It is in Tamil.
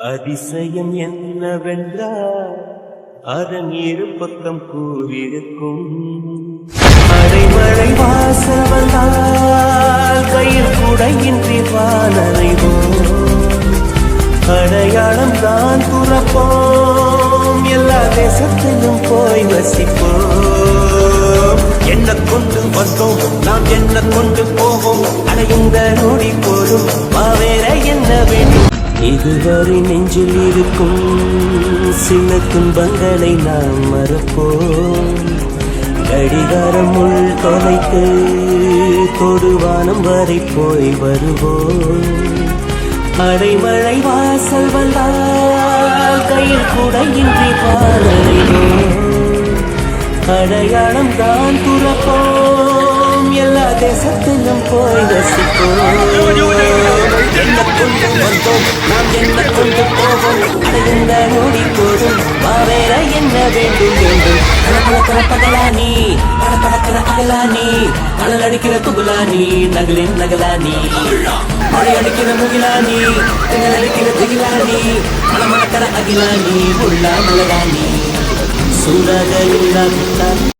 அதிசயம் என்னவென்றால் அதன் இரு பக்கம் கூறியிருக்கும். அடைமழை வாசல் வந்தால் கையில் குடையின்றி வானறைவோம். அடையாளம் தான் துறப்போம், எல்லா தேசத்திலும் போய் வசிப்போம். என்ன கொண்டு வந்தோம் நாம், என்ன கொண்டு போவோம், அடையுந்த நொடி போதும் வேற என்ன வேண்டும். இதுவரை நெஞ்சில் இருக்கும் சின்ன துன்பங்களை நாம் மறப்போம். கடிகாரம் உள் தொலைத்து தொடுவானம் வரை போய் வருவோம். அடைமழை வாசல் வந்தால் கையில் குடையின்றி பாறைவோம். அடையாளம் தான் துறப்போம், எல்லா தேசத்திலும் போய் வசிப்போம். என்ன கொண்டு வந்தோம் நாம், என்ன கொண்டு போவோம், அடைந்த நொடி போதும் வேற என்ன வேண்டும் வேண்டும். பழப்பழக்கிற பகலானி, படப்படக்கிற அகலானி, அனல் அடிக்கிற துகுலானி, நகலின் நகலானி, மழை அடிக்கிற முகிலானி, திங்கள் அடிக்கிற திகிலானி, மணமணக்கிற அகிலானி, உள்ளா முழகானி, சூடாக இல்லாவிட்டால்